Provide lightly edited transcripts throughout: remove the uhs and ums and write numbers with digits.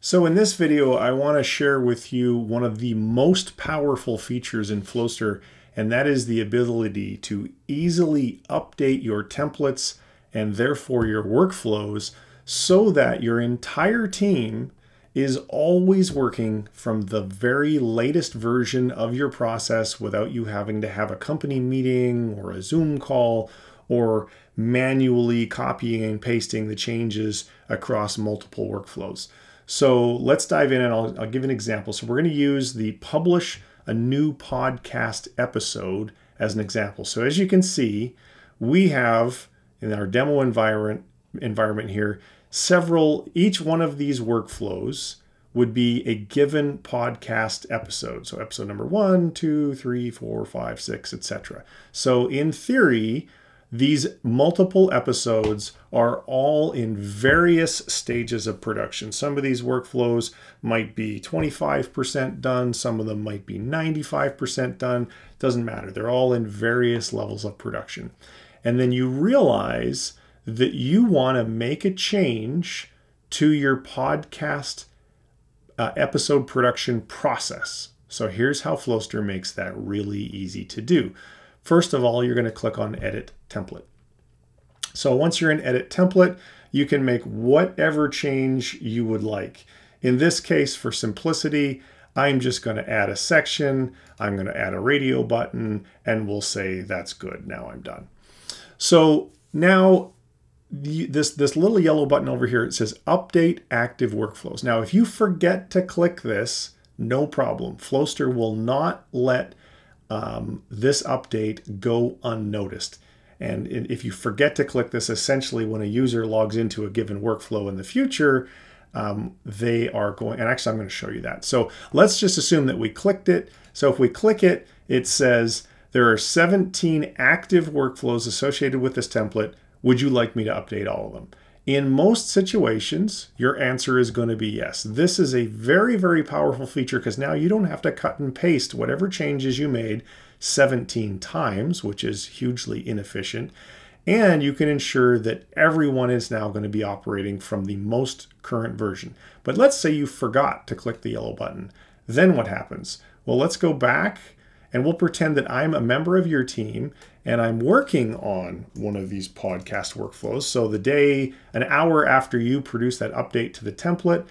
So in this video, I want to share with you one of the most powerful features in Flowster, and that is the ability to easily update your templates and therefore your workflows so that your entire team is always working from the very latest version of your process without you having to have a company meeting or a Zoom call or manually copying and pasting the changes across multiple workflows. So let's dive in and I'll give an example. So we're going to use the publish a new podcast episode as an example. So as you can see, we have in our demo environment here, each one of these workflows would be a given podcast episode. So episode number 1, 2, 3, 4, 5, 6, etc. So in theory, these multiple episodes are all in various stages of production. Some of these workflows might be 25% done. Some of them might be 95% done. Doesn't matter. They're all in various levels of production. And then you realize that you want to make a change to your podcast episode production process. So here's how Flowster makes that really easy to do. First of all, you're going to click on Edit Template. So once you're in Edit Template, you can make whatever change you would like. In this case, for simplicity, I'm just going to add a section. I'm going to add a radio button, and we'll say that's good. Now I'm done. So now this little yellow button over here, it says Update Active Workflows. Now, if you forget to click this, no problem. Flowster will not let this update go unnoticed. And if you forget to click this, essentially when a user logs into a given workflow in the future, they are going, and actually I'm going to show you that. So let's just assume that we clicked it. So if we click it, it says there are 17 active workflows associated with this template. Would you like me to update all of them? In most situations, your answer is going to be yes. This is a very, very powerful feature because now you don't have to cut and paste whatever changes you made 17 times, which is hugely inefficient. And you can ensure that everyone is now going to be operating from the most current version. But let's say you forgot to click the yellow button. Then what happens? Well, let's go back and we'll pretend that I'm a member of your team and I'm working on one of these podcast workflows. So an hour after you produce that update to the template,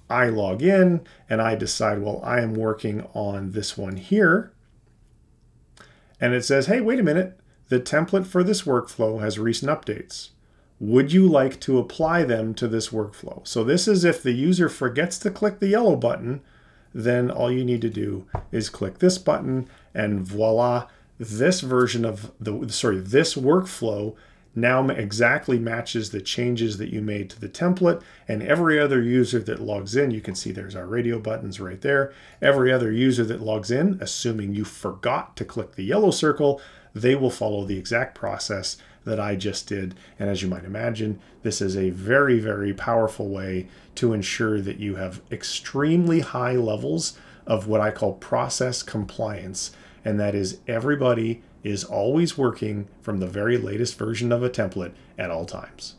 I log in and I decide, well, I am working on this one here. And it says, hey, wait a minute. The template for this workflow has recent updates. Would you like to apply them to this workflow? So this is if the user forgets to click the yellow button, then all you need to do is click this button and voila, this version of this workflow now exactly matches the changes that you made to the template. And every other user that logs in, you can see there's our radio buttons right there. Every other user that logs in, assuming you forgot to click the yellow circle, they will follow the exact process that I just did. And as you might imagine, this is a very, very powerful way to ensure that you have extremely high levels of what I call process compliance. And that is everybody is always working from the very latest version of a template at all times.